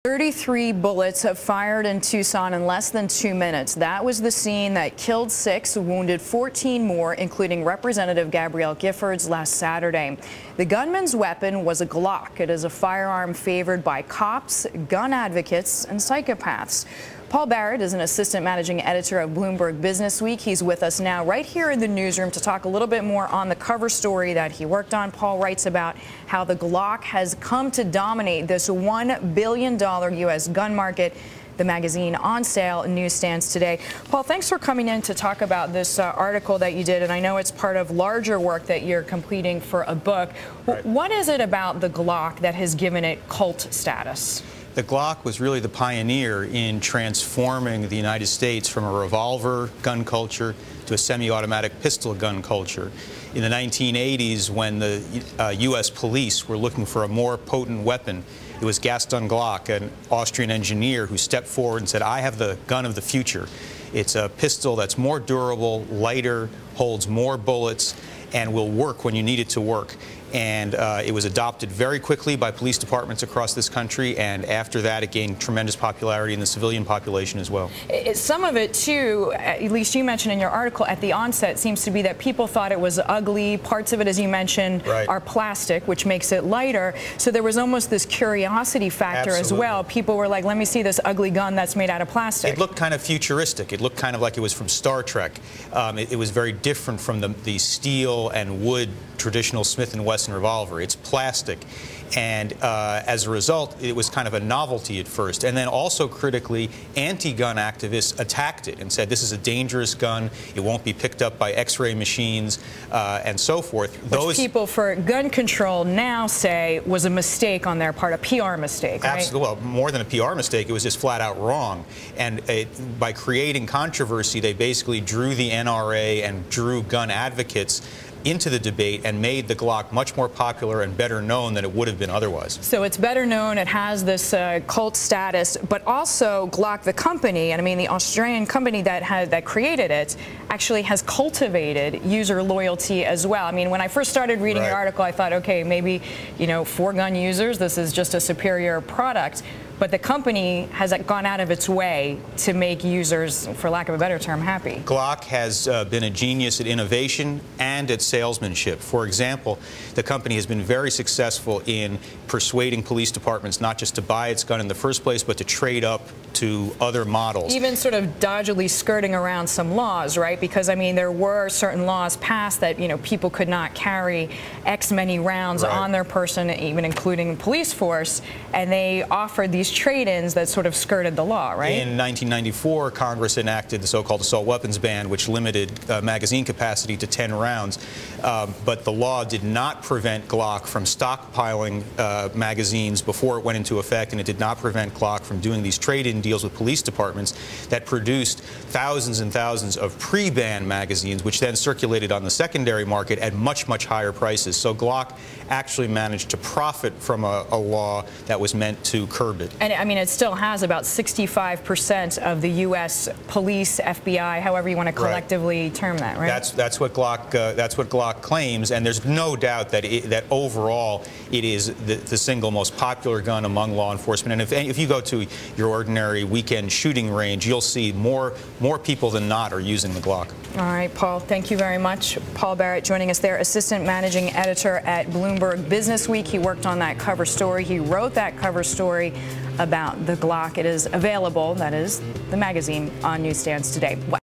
33 bullets have fired in Tucson in less than 2 minutes. That was the scene that killed 6, wounded 14 more, including Representative Gabrielle Giffords last Saturday. The gunman's weapon was a Glock. It is a firearm favored by cops, gun advocates, and psychopaths. Paul Barrett is an assistant managing editor of Bloomberg Businessweek. He's with us now right here in the newsroom to talk a little bit more on the cover story that he worked on. Paul writes about how the Glock has come to dominate this $1 billion U.S. gun market. The magazine on sale in newsstands today. Paul, thanks for coming in to talk about this article that you did, and I know it's part of larger work that you're completing for a book. Right. What is it about the Glock that has given it cult status? The Glock was really the pioneer in transforming the United States from a revolver gun culture to a semi-automatic pistol gun culture. In the 1980s, when the U.S. police were looking for a more potent weapon, it was Gaston Glock, an Austrian engineer, who stepped forward and said, "I have the gun of the future. It's a pistol that's more durable, lighter, holds more bullets, and will work when you need it to work." And it was adopted very quickly by police departments across this country, and after that it gained tremendous popularity in the civilian population as well. Some of it too, at least you mentioned in your article at the onset, seems to be that people thought it was ugly. Parts of it, as you mentioned, are plastic, which makes it lighter. So there was almost this curiosity factor as well. People were like, let me see this ugly gun that's made out of plastic. It looked kind of futuristic. It looked kind of like it was from Star Trek. It was very different from the steel and wood traditional Smith & Wesson revolver. It's plastic, and as a result, it was kind of a novelty at first. And then also critically, anti-gun activists attacked it and said this is a dangerous gun, it won't be picked up by X-ray machines, and so forth. Which people for gun control now say was a mistake on their part, a PR mistake, right? Absolutely. Well, more than a PR mistake, it was just flat out wrong. And by creating controversy, they basically drew the NRA and drew gun advocates into the debate and made the Glock much more popular and better known than it would have been otherwise. So it's better known, it has this cult status, but also Glock, the company, and I mean the Australian company that created it, actually has cultivated user loyalty as well. I mean, when I first started reading your article, I thought, okay, maybe, for gun users, this is just a superior product. But the company has gone out of its way to make users, for lack of a better term, happy. Glock has been a genius at innovation and at salesmanship. For example, the company has been very successful in persuading police departments not just to buy its gun in the first place, but to trade up to other models. Even sort of dodgily skirting around some laws, right? Because, I mean, there were certain laws passed that, people could not carry X many rounds on their person, even including police force, and they offered these trade-ins that sort of skirted the law, right? In 1994, Congress enacted the so-called assault weapons ban, which limited magazine capacity to 10 rounds. But the law did not prevent Glock from stockpiling magazines before it went into effect, and it did not prevent Glock from doing these trade-in deals with police departments that produced thousands and thousands of pre-ban magazines, which then circulated on the secondary market at much, much higher prices. So Glock actually managed to profit from a law that was meant to curb it. And I mean, it still has about 65% of the U.S. police, FBI, however you want to collectively term that, right? That's what Glock claims, and there's no doubt that that overall it is the single most popular gun among law enforcement. And if you go to your ordinary weekend shooting range, you'll see more people than not are using the Glock. All right, Paul, thank you very much. Paul Barrett joining us there, assistant managing editor at Bloomberg Businessweek. He worked on that cover story. He wrote that cover story about the Glock. It is available, that is, the magazine, on newsstands today.